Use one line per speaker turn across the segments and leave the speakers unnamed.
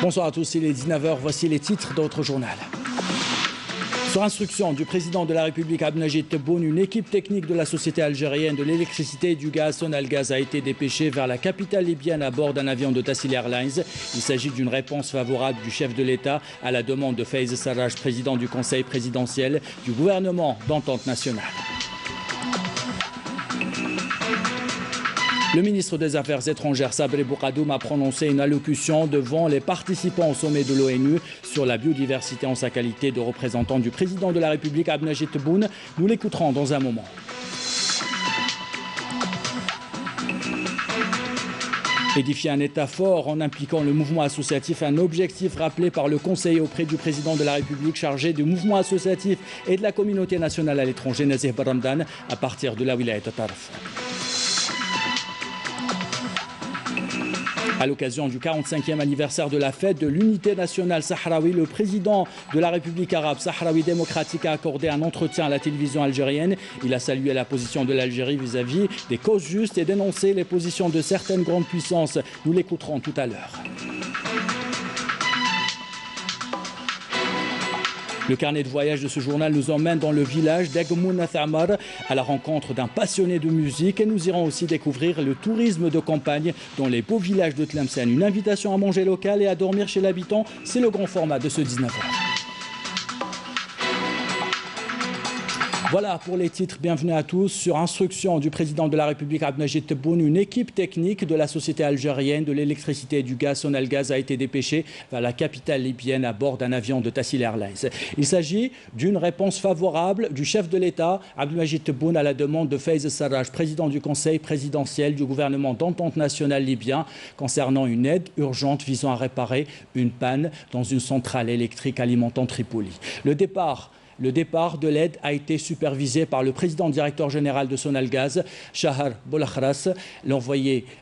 Bonsoir à tous, il est 19h, voici les titres d'autres journaux. Sur instruction du président de la République Abdelmajid Tebboune, une équipe technique de la société algérienne de l'électricité et du gaz Sonalgaz a été dépêchée vers la capitale libyenne à bord d'un avion de Tassil Airlines. Il s'agit d'une réponse favorable du chef de l'État à la demande de Fayez Sarraj, président du Conseil présidentiel du gouvernement d'entente nationale. Le ministre des Affaires étrangères Sabri Bourgadoum a prononcé une allocution devant les participants au sommet de l'ONU sur la biodiversité en sa qualité de représentant du président de la République Abdelmajid Tebboune. Nous l'écouterons dans un moment. Édifier un État fort en impliquant le mouvement associatif, un objectif rappelé par le Conseil auprès du président de la République chargé du mouvement associatif et de la communauté nationale à l'étranger, Nazih Baramdan, à partir de la wilaya de Tarf. À l'occasion du 45e anniversaire de la fête de l'unité nationale sahraoui, le président de la République arabe sahraoui démocratique a accordé un entretien à la télévision algérienne. Il a salué la position de l'Algérie vis-à-vis des causes justes et dénoncé les positions de certaines grandes puissances. Nous l'écouterons tout à l'heure. Le carnet de voyage de ce journal nous emmène dans le village d'Agmouna Thamar à la rencontre d'un passionné de musique et nous irons aussi découvrir le tourisme de campagne dans les beaux villages de Tlemcen. Une invitation à manger local et à dormir chez l'habitant, c'est le grand format de ce 19h. Voilà pour les titres, bienvenue à tous. Sur instruction du président de la République Abdelmajid Tebboune, une équipe technique de la société algérienne de l'électricité et du gaz Sonalgaz a été dépêchée vers la capitale libyenne à bord d'un avion de Tassil Airlines. Il s'agit d'une réponse favorable du chef de l'État Abdelmajid Tebboune à la demande de Fayez Sarraj, président du Conseil présidentiel du gouvernement d'entente nationale libyen, concernant une aide urgente visant à réparer une panne dans une centrale électrique alimentant Tripoli. Le départ de l'aide a été supervisé par le président directeur général de Sonalgaz, Shahar Bolakhras.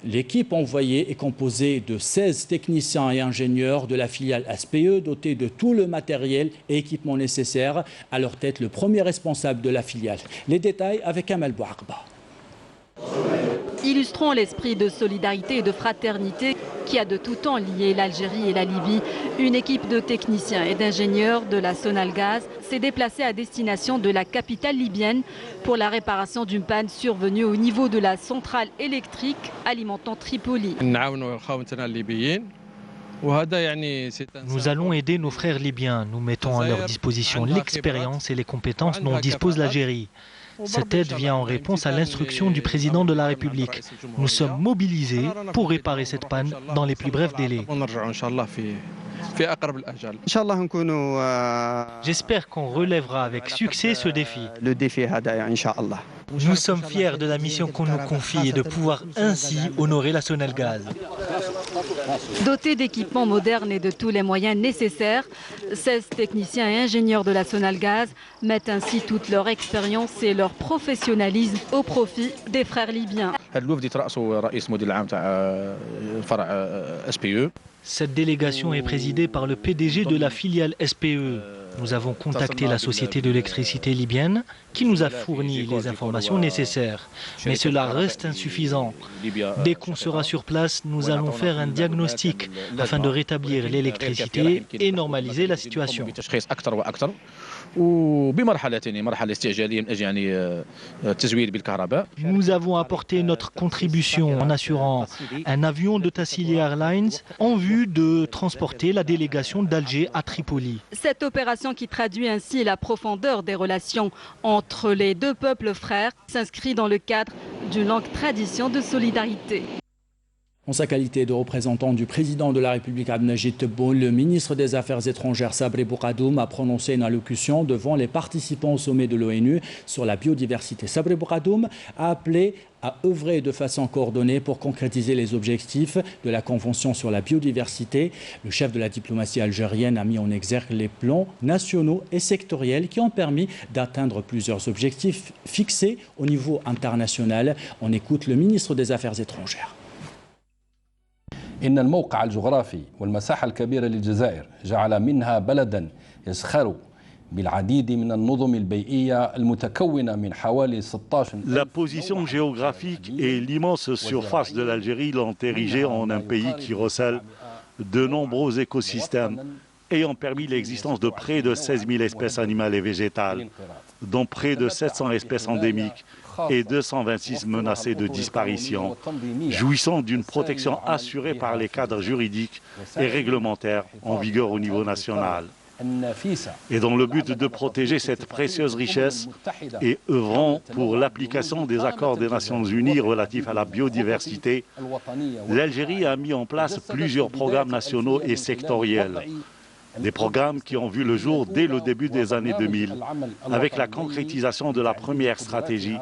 L'équipe envoyée est composée de 16 techniciens et ingénieurs de la filiale SPE, dotés de tout le matériel et équipement nécessaires. À leur tête, le premier responsable de la filiale. Les détails avec Amal Bouakba.
Illustrant l'esprit de solidarité et de fraternité qui a de tout temps lié l'Algérie et la Libye, une équipe de techniciens et d'ingénieurs de la Sonalgaz s'est déplacée à destination de la capitale libyenne pour la réparation d'une panne survenue au niveau de la centrale électrique alimentant Tripoli.
Nous allons aider nos frères libyens. Nous mettons à leur disposition l'expérience et les compétences dont dispose l'Algérie. Cette aide vient en réponse à l'instruction du président de la République. Nous sommes mobilisés pour réparer cette panne dans les plus brefs délais. J'espère qu'on relèvera avec succès ce défi. Nous sommes fiers de la mission qu'on nous confie et de pouvoir ainsi honorer la Sonalgaz.
Dotés d'équipements modernes et de tous les moyens nécessaires, 16 techniciens et ingénieurs de la Sonalgaz mettent ainsi toute leur expérience et leur professionnalisme au profit des frères libyens.
Cette délégation est présidée par le PDG de la filiale SPE. Nous avons contacté la société de l'électricité libyenne qui nous a fourni les informations nécessaires. Mais cela reste insuffisant. Dès qu'on sera sur place, nous allons faire un diagnostic afin de rétablir l'électricité et normaliser la situation. Nous avons apporté notre contribution en assurant un avion de Tassil Airlines en vue de transporter la délégation d'Alger à Tripoli.
Cette opération qui traduit ainsi la profondeur des relations entre les deux peuples frères s'inscrit dans le cadre d'une longue tradition de solidarité.
En sa qualité de représentant du président de la République Abdelmajid Tebboune, le ministre des Affaires étrangères Sabri Bourgadoum a prononcé une allocution devant les participants au sommet de l'ONU sur la biodiversité. Sabri Bourgadoum a appelé à œuvrer de façon coordonnée pour concrétiser les objectifs de la Convention sur la biodiversité. Le chef de la diplomatie algérienne a mis en exergue les plans nationaux et sectoriels qui ont permis d'atteindre plusieurs objectifs fixés au niveau international. On écoute le ministre des Affaires étrangères.
إن الموقع الجغرافي والمساحة الكبيرة للجزائر جعل منها بلدا يزخر بالعديد من النظم البيئية المتكونة من حوالي 16.
La position géographique et l'immense surface de l'Algérie l'ont érigé en un pays qui recèle de nombreux écosystèmes ayant permis l'existence de près de 16 000 espèces animales et végétales, dont près de 700 espèces endémiques et 226 menacées de disparition, jouissant d'une protection assurée par les cadres juridiques et réglementaires en vigueur au niveau national. Et dans le but de protéger cette précieuse richesse et œuvrant pour l'application des accords des Nations Unies relatifs à la biodiversité, l'Algérie a mis en place plusieurs programmes nationaux et sectoriels. Des programmes qui ont vu le jour dès le début des années 2000, avec la concrétisation de la première stratégie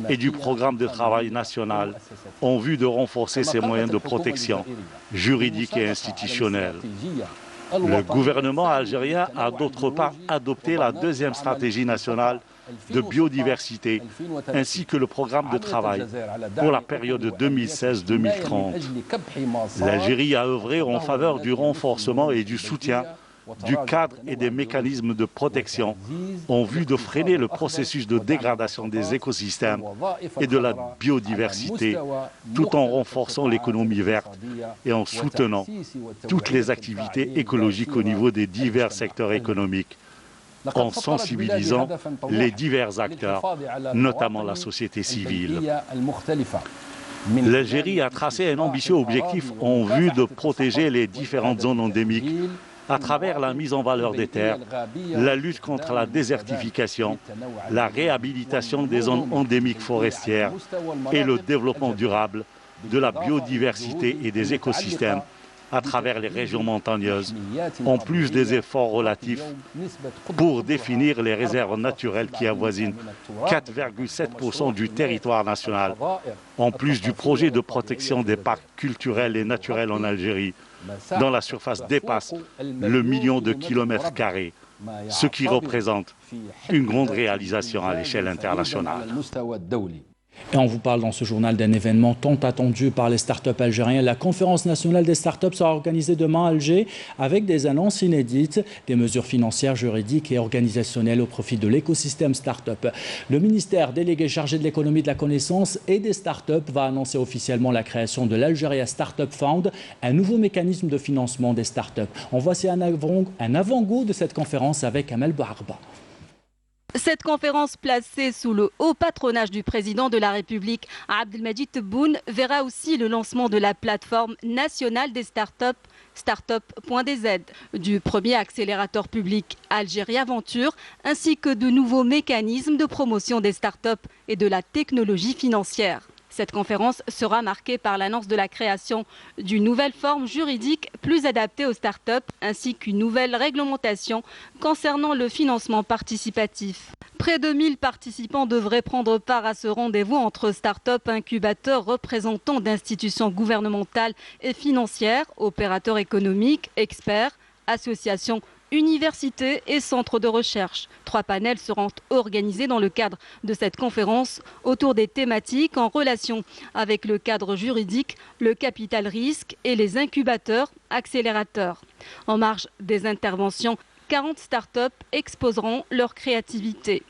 et du programme de travail national, en vue de renforcer ses moyens de protection juridique et institutionnelle. Le gouvernement algérien a d'autre part adopté la deuxième stratégie nationale de biodiversité, ainsi que le programme de travail pour la période 2016-2030. L'Algérie a œuvré en faveur du renforcement et du soutien du cadre et des mécanismes de protection en vue de freiner le processus de dégradation des écosystèmes et de la biodiversité, tout en renforçant l'économie verte et en soutenant toutes les activités écologiques au niveau des divers secteurs économiques, en sensibilisant les divers acteurs, notamment la société civile. L'Algérie a tracé un ambitieux objectif en vue de protéger les différentes zones endémiques à travers la mise en valeur des terres, la lutte contre la désertification, la réhabilitation des zones endémiques forestières et le développement durable de la biodiversité et des écosystèmes à travers les régions montagneuses, en plus des efforts relatifs pour définir les réserves naturelles qui avoisinent 4,7% du territoire national, en plus du projet de protection des parcs culturels et naturels en Algérie, dont la surface dépasse le million de kilomètres carrés, ce qui représente une grande réalisation à l'échelle internationale.
Et on vous parle dans ce journal d'un événement tant attendu par les startups algériens. La conférence nationale des startups sera organisée demain à Alger avec des annonces inédites, des mesures financières, juridiques et organisationnelles au profit de l'écosystème startup. Le ministère délégué chargé de l'économie de la connaissance et des startups va annoncer officiellement la création de l'Algeria Startup Fund, un nouveau mécanisme de financement des startups. On voici un avant-goût de cette conférence avec Amel Bouharba.
Cette conférence placée sous le haut patronage du président de la République, Abdelmadjid Tebboune, verra aussi le lancement de la plateforme nationale des startups, startup.dz, du premier accélérateur public Algérie Aventure, ainsi que de nouveaux mécanismes de promotion des startups et de la technologie financière. Cette conférence sera marquée par l'annonce de la création d'une nouvelle forme juridique plus adaptée aux startups ainsi qu'une nouvelle réglementation concernant le financement participatif. Près de 1000 participants devraient prendre part à ce rendez-vous entre startups, incubateurs, représentants d'institutions gouvernementales et financières, opérateurs économiques, experts, associations, universités et centres de recherche. 3 panels seront organisés dans le cadre de cette conférence autour des thématiques en relation avec le cadre juridique, le capital risque et les incubateurs, accélérateurs. En marge des interventions, 40 startups exposeront leur créativité.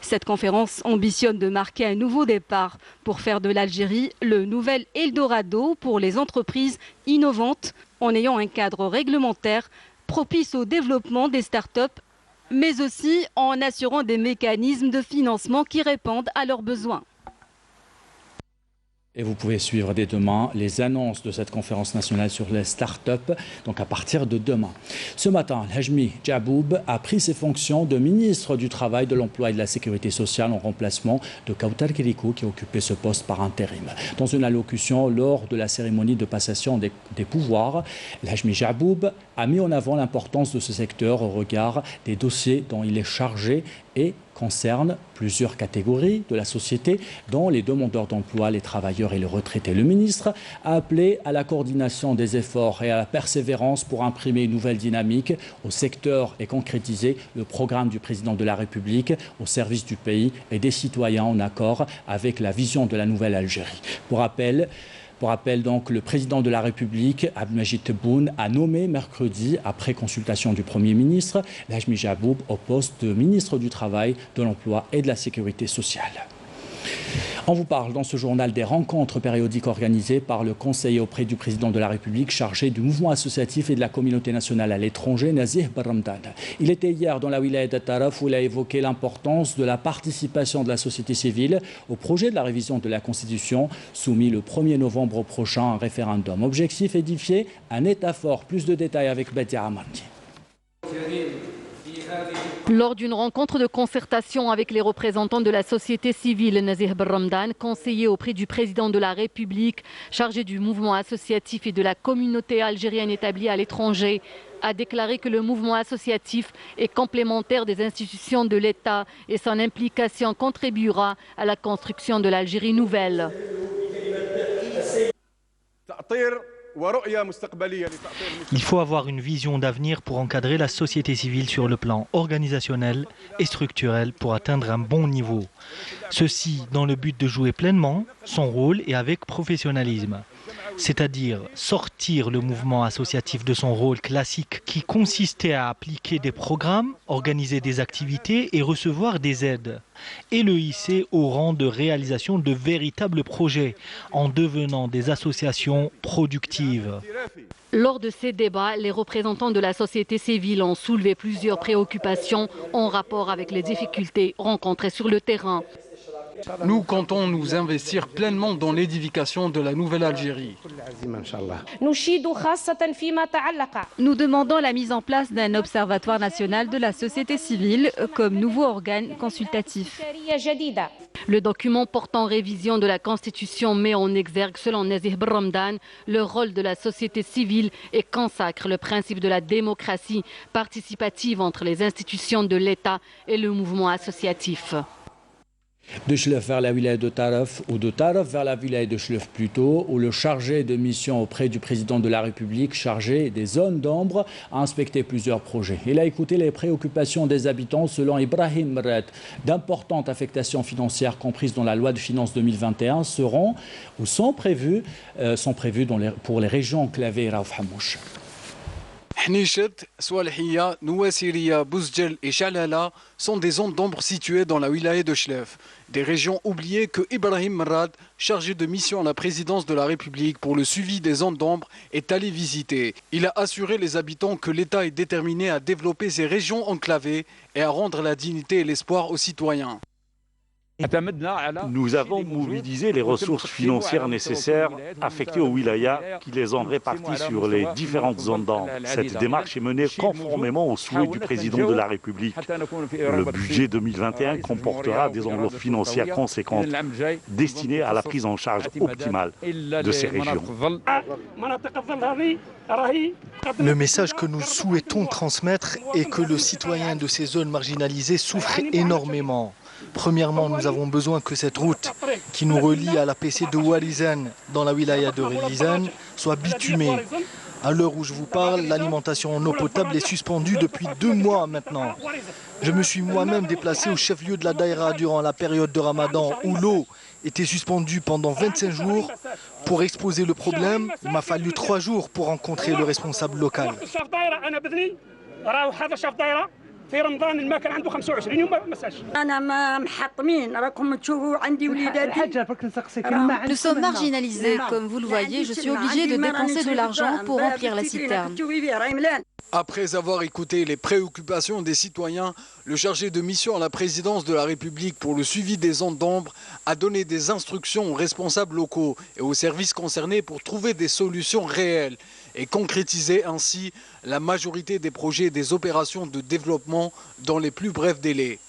Cette conférence ambitionne de marquer un nouveau départ pour faire de l'Algérie le nouvel Eldorado pour les entreprises innovantes en ayant un cadre réglementaire propice au développement des startups, mais aussi en assurant des mécanismes de financement qui répondent à leurs besoins.
Et vous pouvez suivre dès demain les annonces de cette conférence nationale sur les startups, donc à partir de demain. Ce matin, Hajmi Jaboub a pris ses fonctions de ministre du Travail, de l'Emploi et de la Sécurité sociale en remplacement de Kautal Kerikou qui occupait ce poste par intérim. Dans une allocution lors de la cérémonie de passation des pouvoirs, Hajmi Jaboub a mis en avant l'importance de ce secteur au regard des dossiers dont il est chargé et concerne plusieurs catégories de la société, dont les demandeurs d'emploi, les travailleurs et les retraités. Le ministre a appelé à la coordination des efforts et à la persévérance pour imprimer une nouvelle dynamique au secteur et concrétiser le programme du président de la République au service du pays et des citoyens en accord avec la vision de la nouvelle Algérie. Pour rappel, donc, le président de la République, Abdelmadjid Tebboune, a nommé mercredi, après consultation du Premier ministre, Hajmi Jaboub au poste de ministre du Travail, de l'Emploi et de la Sécurité sociale. On vous parle dans ce journal des rencontres périodiques organisées par le conseiller auprès du président de la République chargé du mouvement associatif et de la communauté nationale à l'étranger, Nazih Barramdan. Il était hier dans la wilaya de Taraf où il a évoqué l'importance de la participation de la société civile au projet de la révision de la Constitution soumis le 1er novembre prochain à un référendum. Objectif édifier un État fort. Plus de détails avec Badia Amardi.
Lors d'une rencontre de concertation avec les représentants de la société civile, Nazih Barramdan, conseiller auprès du président de la République, chargé du mouvement associatif et de la communauté algérienne établie à l'étranger, a déclaré que le mouvement associatif est complémentaire des institutions de l'État et son implication contribuera à la construction de l'Algérie nouvelle.
Il faut avoir une vision d'avenir pour encadrer la société civile sur le plan organisationnel et structurel pour atteindre un bon niveau. Ceci dans le but de jouer pleinement son rôle et avec professionnalisme. C'est-à-dire sortir le mouvement associatif de son rôle classique qui consistait à appliquer des programmes, organiser des activités et recevoir des aides, et le hisser au rang de réalisation de véritables projets en devenant des associations productives.
Lors de ces débats, les représentants de la société civile ont soulevé plusieurs préoccupations en rapport avec les difficultés rencontrées sur le terrain.
Nous comptons nous investir pleinement dans l'édification de la nouvelle Algérie.
Nous demandons la mise en place d'un observatoire national de la société civile comme nouveau organe consultatif. Le document portant révision de la Constitution met en exergue, selon Nazih Barramdan, le rôle de la société civile et consacre le principe de la démocratie participative entre les institutions de l'État et le mouvement associatif.
De Chlef vers la wilaya de Taraf ou de Taraf vers la wilaya de Chlef plutôt, où le chargé de mission auprès du président de la République, chargé des zones d'ombre, a inspecté plusieurs projets. Il a écouté les préoccupations des habitants. Selon Ibrahim Meret, d'importantes affectations financières comprises dans la loi de finances 2021 seront ou sont prévues pour les régions enclavées Raouf Hamouch.
Hnichet, Swalhiya, Nouassiria, Bousdjel et Chalala sont des zones d'ombre situées dans la wilaya de Chlef. Des régions oubliées que Ibrahim Marad, chargé de mission à la présidence de la République pour le suivi des zones d'ombre, est allé visiter. Il a assuré les habitants que l'État est déterminé à développer ces régions enclavées et à rendre la dignité et l'espoir aux citoyens.
Nous avons mobilisé les ressources financières nécessaires affectées aux wilayas qui les ont réparties sur les différentes zones d'ombre. Cette démarche est menée conformément aux souhaits du président de la République. Le budget 2021 comportera des enveloppes financières conséquentes destinées à la prise en charge optimale de ces régions.
Le message que nous souhaitons transmettre est que le citoyen de ces zones marginalisées souffre énormément. Premièrement, nous avons besoin que cette route qui nous relie à la PC de Walizane dans la wilaya de Relizane soit bitumée. À l'heure où je vous parle, l'alimentation en eau potable est suspendue depuis 2 mois maintenant. Je me suis moi-même déplacé au chef-lieu de la Daïra durant la période de Ramadan où l'eau était suspendue pendant 25 jours. Pour exposer le problème, il m'a fallu 3 jours pour rencontrer le responsable local.
Nous sommes marginalisés, comme vous le voyez, je suis obligée de dépenser de l'argent pour remplir la citerne.
Après avoir écouté les préoccupations des citoyens, le chargé de mission à la présidence de la République pour le suivi des zones d'ombre a donné des instructions aux responsables locaux et aux services concernés pour trouver des solutions réelles et concrétiser ainsi la majorité des projets et des opérations de développement dans les plus brefs délais.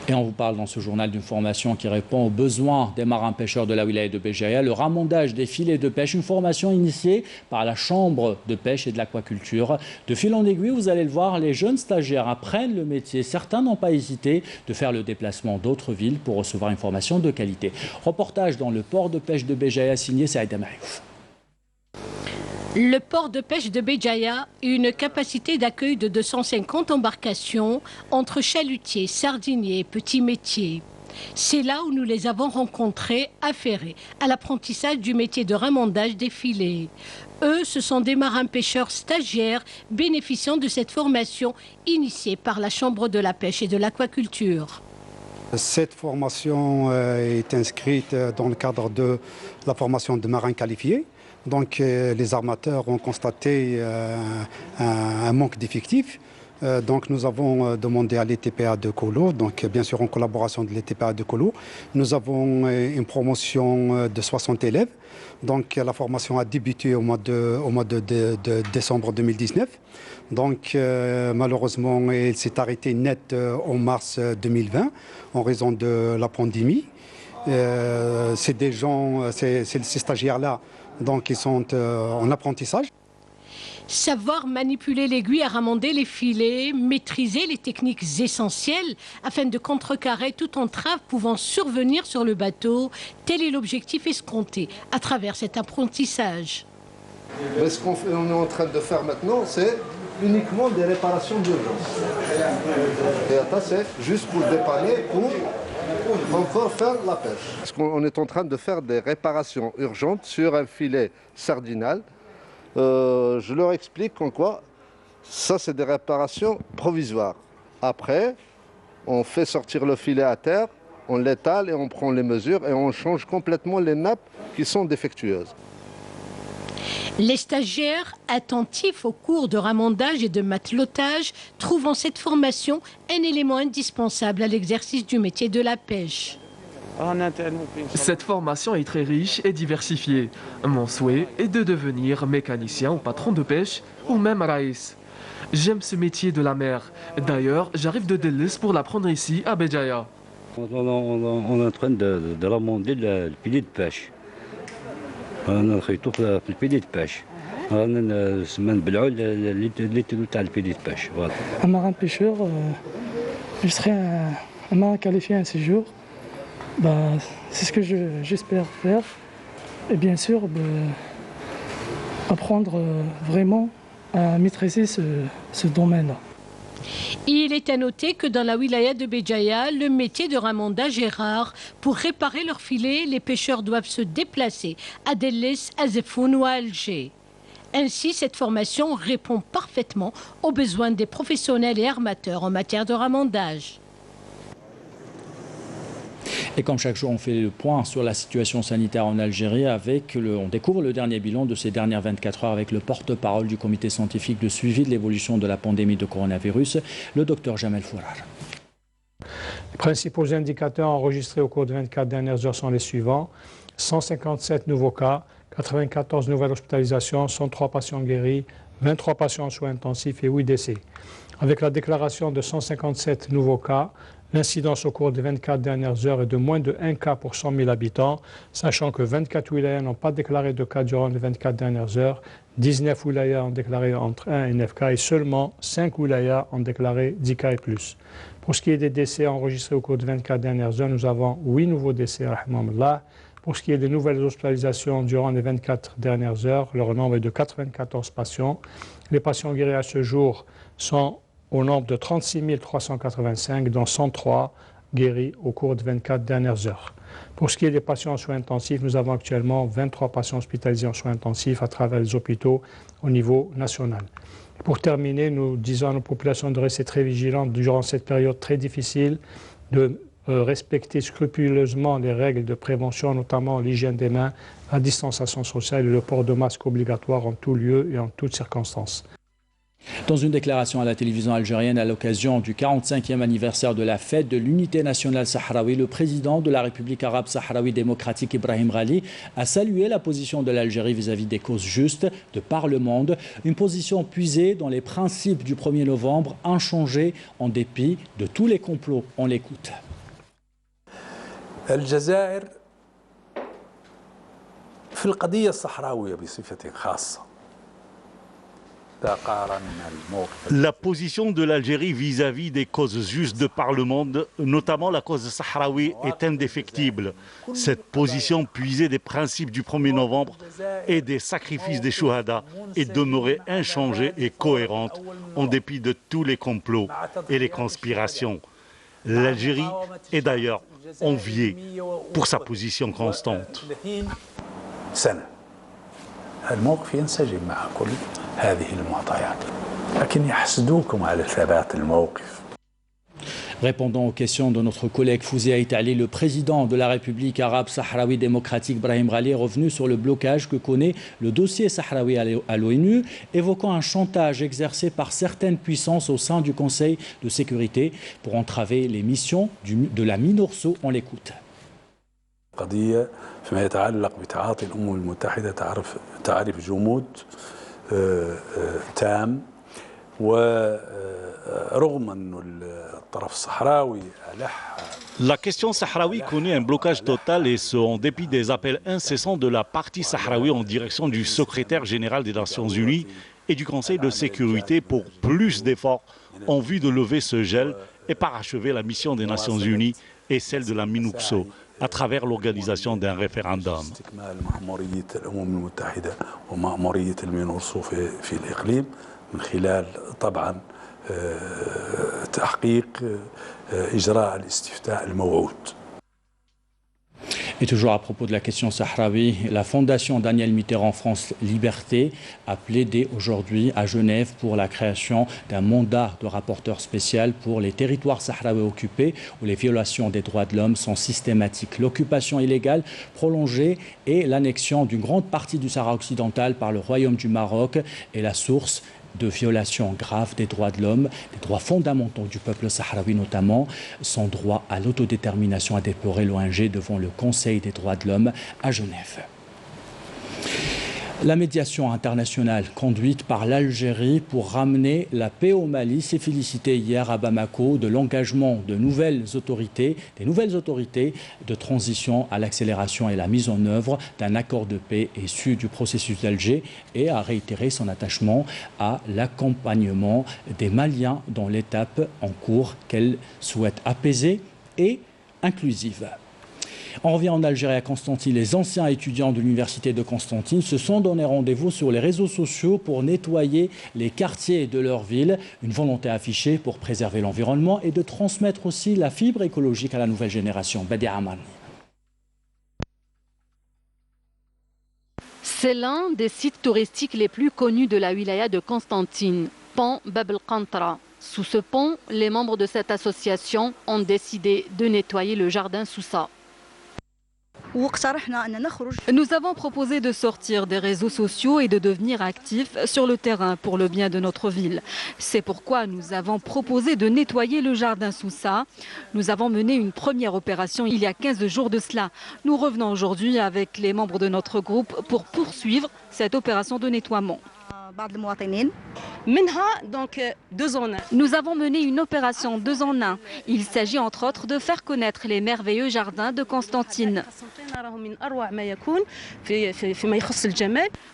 Et on vous parle dans ce journal d'une formation qui répond aux besoins des marins-pêcheurs de la wilaya de Béjaïa, le ramondage des filets de pêche, une formation initiée par la Chambre de pêche et de l'aquaculture. De fil en aiguille, vous allez le voir, les jeunes stagiaires apprennent le métier. Certains n'ont pas hésité de faire le déplacement d'autres villes pour recevoir une formation de qualité. Reportage dans le port de pêche de Béjaïa signé Saïda Maïouf.
Le port de pêche de Béjaïa a une capacité d'accueil de 250 embarcations entre chalutiers, sardiniers et petits métiers. C'est là où nous les avons rencontrés, affairés à l'apprentissage du métier de ramondage des filets. Eux, ce sont des marins-pêcheurs stagiaires bénéficiant de cette formation initiée par la Chambre de la pêche et de l'aquaculture.
Cette formation est inscrite dans le cadre de la formation de marins qualifiés. Donc les armateurs ont constaté un manque d'effectifs. Donc nous avons demandé à l'ETPA de Colo, donc bien sûr en collaboration de l'ETPA de Colo, nous avons une promotion de 60 élèves. Donc la formation a débuté au mois de décembre 2019. Donc malheureusement elle s'est arrêtée net en mars 2020 en raison de la pandémie. C'est des gens, ces stagiaires-là, donc ils sont en apprentissage.
Savoir manipuler l'aiguille à ramander les filets, maîtriser les techniques essentielles afin de contrecarrer toute entrave pouvant survenir sur le bateau, tel est l'objectif escompté à travers cet apprentissage.
Mais ce qu'on est en train de faire maintenant, c'est uniquement des réparations d'urgence. Et ça, c'est juste pour dépanner, pour encore faire la pêche. Parce qu'on est en train de faire des réparations urgentes sur un filet sardinal. Je leur explique en quoi ça c'est des réparations provisoires. Après, on fait sortir le filet à terre, on l'étale et on prend les mesures et on change complètement les nappes qui sont défectueuses.
Les stagiaires attentifs aux cours de ramandage et de matelotage trouvent en cette formation un élément indispensable à l'exercice du métier de la pêche.
Cette formation est très riche et diversifiée. Mon souhait est de devenir mécanicien ou patron de pêche ou même raïs. J'aime ce métier de la mer. D'ailleurs, j'arrive de Delis pour l'apprendre ici à Béjaïa.
On est en train de ramander le filet de pêche. On a fait tout le filet de pêche. On a le pêche.
Un marin pêcheur, je serai un marin qualifié un séjour. C'est ce que j'espère faire et bien sûr apprendre vraiment à maîtriser ce domaine-là.
Il est à noter que dans la wilaya de Béjaïa, le métier de ramandage est rare. Pour réparer leurs filets, les pêcheurs doivent se déplacer à Delis, à Zefoun ou à Alger. Ainsi, cette formation répond parfaitement aux besoins des professionnels et armateurs en matière de ramandage.
Et comme chaque jour, on fait le point sur la situation sanitaire en Algérie on découvre le dernier bilan de ces dernières 24 heures avec le porte-parole du comité scientifique de suivi de l'évolution de la pandémie de coronavirus, le docteur Jamel Fourar.
Les principaux indicateurs enregistrés au cours des 24 dernières heures sont les suivants. 157 nouveaux cas, 94 nouvelles hospitalisations, 103 patients guéris, 23 patients en soins intensifs et 8 décès. Avec la déclaration de 157 nouveaux cas, l'incidence au cours des 24 dernières heures est de moins de 1 cas pour 100 000 habitants, sachant que 24 wilayas n'ont pas déclaré de cas durant les 24 dernières heures, 19 wilayas ont déclaré entre 1 et 9 cas et seulement 5 wilayas ont déclaré 10 cas et plus. Pour ce qui est des décès enregistrés au cours des 24 dernières heures, nous avons 8 nouveaux décès, rahimahullah. Pour ce qui est des nouvelles hospitalisations durant les 24 dernières heures, leur nombre est de 94 patients. Les patients guéris à ce jour sont au nombre de 36 385, dont 103 guéris au cours des 24 dernières heures. Pour ce qui est des patients en soins intensifs, nous avons actuellement 23 patients hospitalisés en soins intensifs à travers les hôpitaux au niveau national. Pour terminer, nous disons à nos populations de rester très vigilantes durant cette période très difficile, de respecter scrupuleusement les règles de prévention, notamment l'hygiène des mains, la distanciation sociale et le port de masque obligatoire en tout lieu et en toutes circonstances.
Dans une déclaration à la télévision algérienne à l'occasion du 45e anniversaire de la fête de l'unité nationale sahraoui, le président de la République arabe sahraoui démocratique Ibrahim Ghali a salué la position de l'Algérie vis-à-vis des causes justes de par le monde, une position puisée dans les principes du 1er novembre, inchangée en dépit de tous les complots. On l'écoute.
الجزائر في القضية الصحراوية بصفة خاصة.
La position de l'Algérie vis-à-vis des causes justes de par le monde, notamment la cause sahraoui, est indéfectible. Cette position puisée des principes du 1er novembre et des sacrifices des chouhadas est demeurée inchangée et cohérente en dépit de tous les complots et les conspirations. L'Algérie est d'ailleurs enviée pour sa position constante.
الموقف ينسجم مع كل هذه المعطيات لكن يحسدوكم على ثبات الموقف.
Répondant aux questions de notre collègue Fouzé Aïtali, le président de la République arabe sahraoui démocratique Brahim Ghali est revenu sur le blocage que connaît le dossier sahraoui à l'ONU, évoquant un chantage exercé par certaines puissances au sein du Conseil de sécurité pour entraver les missions de la MINURSO. On l'écoute.
قضية فيما يتعلق بتعاطي الأمم المتحدة تعرف جمود تام ورغم أن الطرف الصحراوي ألح.
La question sahraoui connaît un blocage total et ce, en dépit des appels incessants de la partie sahraoui en direction du secrétaire général des Nations Unies et du Conseil de sécurité pour plus d'efforts en vue de lever ce gel et parachever la mission des Nations Unies et celle de la MINURSO à travers l'organisation d'un référendum.
من خلال طبعا تحقيق إجراء الاستفتاء الموعود.
Et toujours à propos de la question sahraoui, la fondation Daniel Mitterrand France Liberté a plaidé aujourd'hui à Genève pour la création d'un mandat de rapporteur spécial pour les territoires sahraouis occupés où les violations des droits de l'homme sont systématiques. L'occupation illégale prolongée et l'annexion d'une grande partie du Sahara occidental par le Royaume du Maroc est la source de violations graves des droits de l'homme, des droits fondamentaux du peuple sahraoui notamment. Son droit à l'autodétermination a déploré l'ONG devant le Conseil des droits de l'homme à Genève. La médiation internationale conduite par l'Algérie pour ramener la paix au Mali s'est félicitée hier à Bamako de l'engagement des nouvelles autorités de transition à l'accélération et la mise en œuvre d'un accord de paix issu du processus d'Alger et a réitéré son attachement à l'accompagnement des Maliens dans l'étape en cours qu'elle souhaite apaiser et inclusive. On revient en Algérie à Constantine. Les anciens étudiants de l'université de Constantine se sont donné rendez-vous sur les réseaux sociaux pour nettoyer les quartiers de leur ville. Une volonté affichée pour préserver l'environnement et de transmettre aussi la fibre écologique à la nouvelle génération. Badi Amani.
C'est l'un des sites touristiques les plus connus de la wilaya de Constantine, pont Bab el-Qantra. Sous ce pont, les membres de cette association ont décidé de nettoyer le jardin Sousa. Nous avons proposé de sortir des réseaux sociaux et de devenir actifs sur le terrain pour le bien de notre ville. C'est pourquoi nous avons proposé de nettoyer le jardin Sousa. Nous avons mené une première opération il y a 15 jours de cela. Nous revenons aujourd'hui avec les membres de notre groupe pour poursuivre cette opération de nettoiement. Nous avons mené une opération 2 en 1. Il s'agit entre autres de faire connaître les merveilleux jardins de Constantine.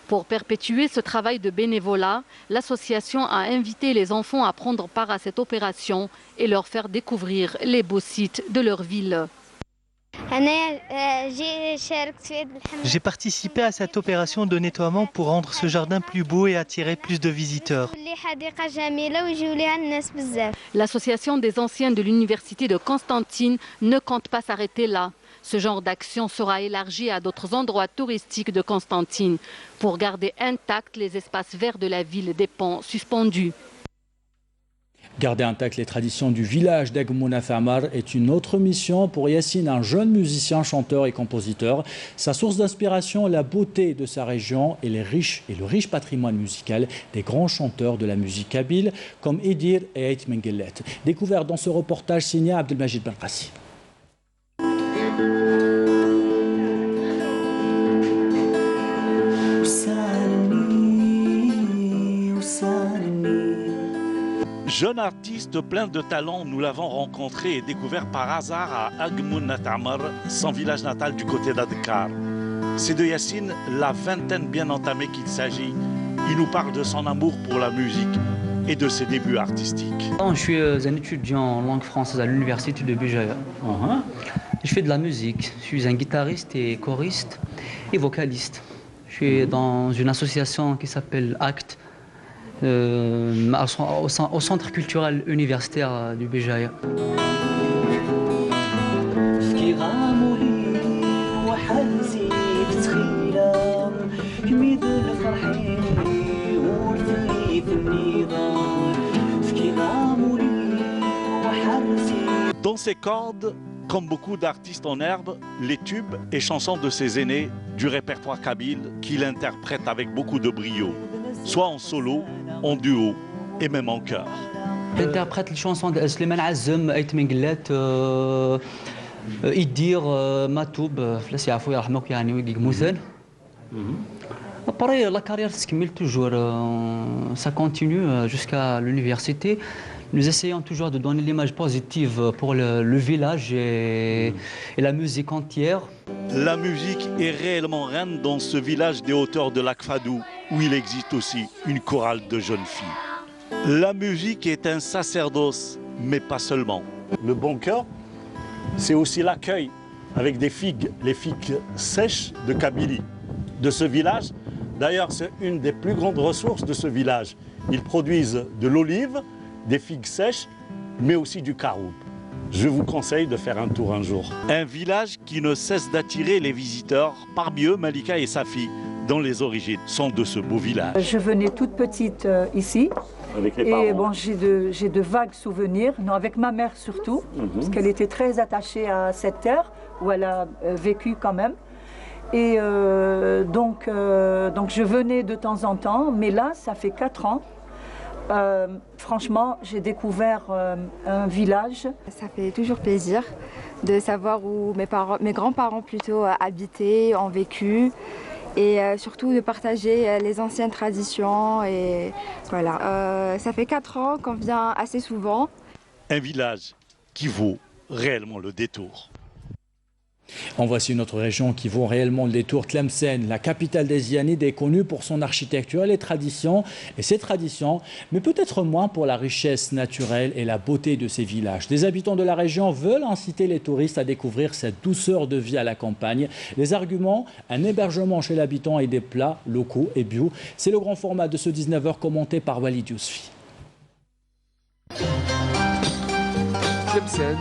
Pour perpétuer ce travail de bénévolat, l'association a invité les enfants à prendre part à cette opération et leur faire découvrir les beaux sites de leur ville.
J'ai participé à cette opération de nettoiement pour rendre ce jardin plus beau et attirer plus de visiteurs.
L'association des anciens de l'université de Constantine ne compte pas s'arrêter là. Ce genre d'action sera élargi à d'autres endroits touristiques de Constantine pour garder intacts les espaces verts de la ville des ponts suspendus.
Garder intactes les traditions du village d'Agmouna Famar est une autre mission pour Yassine, un jeune musicien, chanteur et compositeur. Sa source d'inspiration, la beauté de sa région et le riche patrimoine musical des grands chanteurs de la musique kabyle comme Edir et Ait Mengelet. Découvert dans ce reportage signé Abdelmajid Benqassi.
Jeune artiste plein de talent, nous l'avons rencontré et découvert par hasard à Agmouna Tamar, son village natal du côté d'Adkar. C'est de Yassine, la vingtaine bien entamée qu'il s'agit. Il nous parle de son amour pour la musique et de ses débuts artistiques.
Je suis un étudiant en langue française à l'université de Béjaïa. Je fais de la musique. Je suis un guitariste et choriste et vocaliste. Je suis dans une association qui s'appelle ACT. Au centre culturel universitaire du Béjaïa.
في النظام
Dans ses cordes, comme beaucoup d'artistes en herbe, les tubes et chansons de ses aînés du répertoire kabyle qu'il interprète avec beaucoup de brio, soit en solo, en duo et même en chœur.
J'interprète les chansons de Slimane Azem, Ait Menglet, Idir, Matoub, Flassi Afou Yarhamouk Yani Wigig Mouzen. Après, la carrière se continue toujours, ça continue jusqu'à l'université. Nous essayons toujours de donner l'image positive pour le village et la musique entière.
La musique est réellement reine dans ce village des hauteurs de Lac Fadou, où il existe aussi une chorale de jeunes filles. La musique est un sacerdoce, mais pas seulement.
Le bon cœur, c'est aussi l'accueil avec des figues, les figues sèches de Kabylie, de ce village. D'ailleurs, c'est une des plus grandes ressources de ce village. Ils produisent de l'olive, des figues sèches, mais aussi du caroub. Je vous conseille de faire un tour un jour.
Un village qui ne cesse d'attirer les visiteurs, parmi eux Malika et sa fille, dont les origines sont de ce beau village.
Je venais toute petite ici.
Avec les parents.
Et bon, j'ai de vagues souvenirs, non, avec ma mère surtout, parce qu'elle était très attachée à cette terre où elle a vécu quand même. Et donc je venais de temps en temps, mais là, ça fait 4 ans. Franchement, j'ai découvert un village.
Ça fait toujours plaisir de savoir où mes grands-parents plutôt habitaient, ont vécu. Et surtout de partager les anciennes traditions. Et voilà. Ça fait 4 ans qu'on vient assez souvent.
Un village qui vaut réellement le détour.
En voici une autre région qui vaut réellement le détour, Tlemcen, la capitale des Ianides, est connue pour son architecture, les traditions et ses traditions, mais peut-être moins pour la richesse naturelle et la beauté de ses villages. Des habitants de la région veulent inciter les touristes à découvrir cette douceur de vie à la campagne. Les arguments, un hébergement chez l'habitant et des plats locaux et bio. C'est le grand format de ce 19h commenté par Walid Yousfi.
Tlemcen,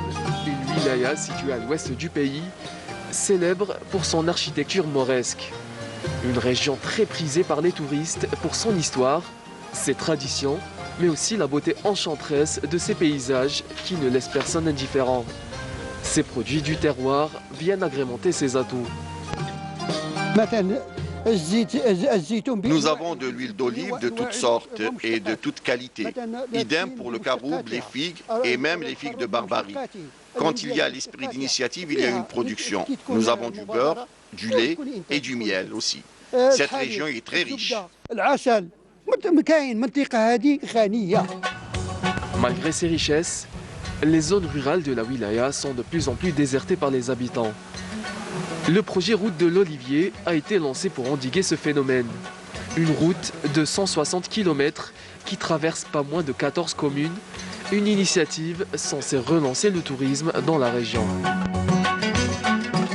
une wilaya située à l'ouest du pays, célèbre pour son architecture mauresque. Une région très prisée par les touristes pour son histoire, ses traditions, mais aussi la beauté enchanteresse de ses paysages qui ne laissent personne indifférent. Ces produits du terroir viennent agrémenter ses atouts.
Nous avons de l'huile d'olive de toutes sortes et de toutes qualités. Idem pour le caroub, les figues et même les figues de Barbarie. Quand il y a l'esprit d'initiative, il y a une production. Nous avons du beurre, du lait et du miel aussi. Cette région est très riche.
Malgré ces richesses, les zones rurales de la wilaya sont de plus en plus désertées par les habitants. Le projet Route de l'Olivier a été lancé pour endiguer ce phénomène. Une route de 160 km qui traverse pas moins de 14 communes. Une initiative censée relancer le tourisme dans la région.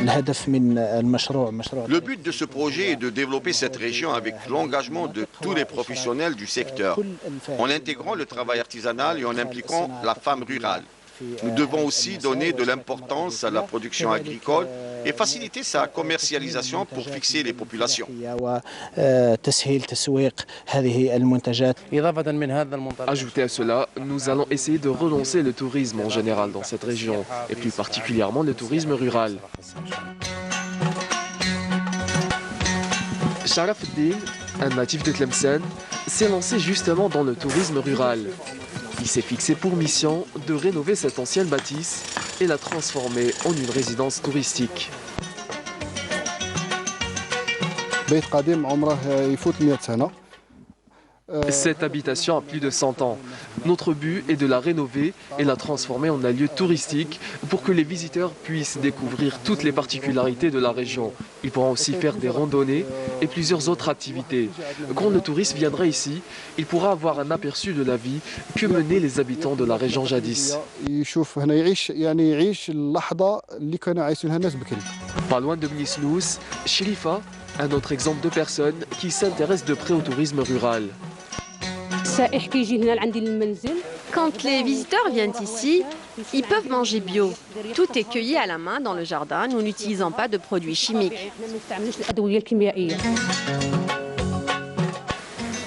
Le but de ce projet est de développer cette région avec l'engagement de tous les professionnels du secteur, en intégrant le travail artisanal et en impliquant la femme rurale. Nous devons aussi donner de l'importance à la production agricole et faciliter sa commercialisation pour fixer les populations.
Ajouté à cela, nous allons essayer de relancer le tourisme en général dans cette région, et plus particulièrement le tourisme rural. Sharaf Eddin, un natif de Tlemcen, s'est lancé justement dans le tourisme rural. Il s'est fixé pour mission de rénover cette ancienne bâtisse et la transformer en une résidence touristique. Cette habitation a plus de 100 ans. Notre but est de la rénover et la transformer en un lieu touristique pour que les visiteurs puissent découvrir toutes les particularités de la région. Ils pourront aussi faire des randonnées et plusieurs autres activités. Quand le touriste viendra ici, il pourra avoir un aperçu de la vie que menaient les habitants de la région jadis. Pas loin de Mnisnous, Shrifa, un autre exemple de personne qui s'intéresse de près au tourisme rural.
Quand les visiteurs viennent ici, ils peuvent manger bio. Tout est cueilli à la main dans le jardin, nous n'utilisons pas de produits chimiques.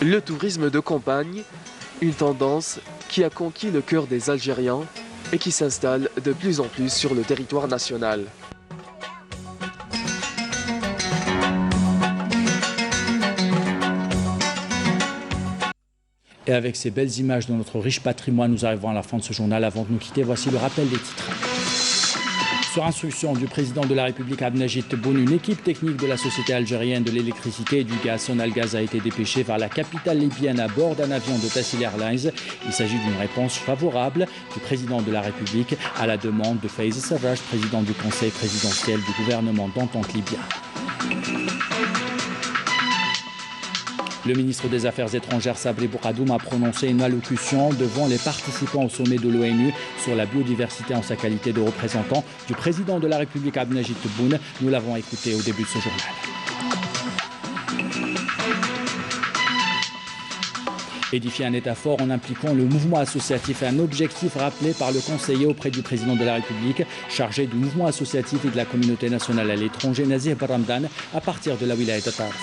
Le tourisme de campagne, une tendance qui a conquis le cœur des Algériens et qui s'installent de plus en plus sur le territoire national.
Et avec ces belles images de notre riche patrimoine, nous arrivons à la fin de ce journal. Avant de nous quitter, voici le rappel des titres. Sur instruction du président de la République Abdelmajid Tebboune, une équipe technique de la société algérienne de l'électricité et du gaz Sonalgaz a été dépêchée vers la capitale libyenne à bord d'un avion de Tassil Airlines. Il s'agit d'une réponse favorable du président de la République à la demande de Faiz Sarraj, président du Conseil présidentiel du gouvernement d'entente libyen. Le ministre des Affaires étrangères Sabri Boukadoum a prononcé une allocution devant les participants au sommet de l'ONU sur la biodiversité en sa qualité de représentant du président de la République Abdelmajid Tebboune. Nous l'avons écouté au début de ce journal. Édifier un État fort en impliquant le mouvement associatif est un objectif rappelé par le conseiller auprès du président de la République, chargé du mouvement associatif et de la communauté nationale à l'étranger, Nazir Baramdan, à partir de la wilaya de Tarf.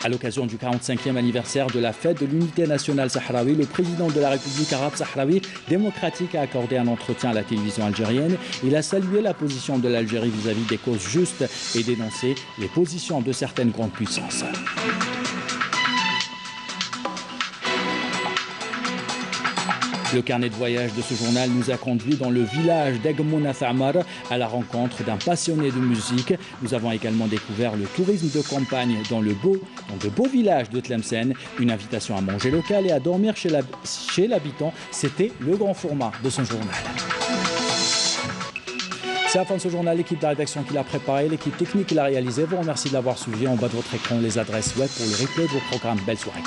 À l'occasion du 45e anniversaire de la fête de l'unité nationale sahraoui, le président de la République arabe sahraoui démocratique a accordé un entretien à la télévision algérienne. Il a salué la position de l'Algérie vis-à-vis des causes justes et dénoncé les positions de certaines grandes puissances. Le carnet de voyage de ce journal nous a conduit dans le village d'Egmouna Thamar à la rencontre d'un passionné de musique. Nous avons également découvert le tourisme de campagne dans de beaux villages de Tlemcen. Une invitation à manger local et à dormir chez l'habitant. C'était le grand format de son journal. C'est la fin de ce journal. L'équipe de la rédaction qui l'a préparé, l'équipe technique qui l'a réalisé vous remercie de l'avoir suivi. En bas de votre écran, les adresses web pour le replay de vos programmes. Belle soirée.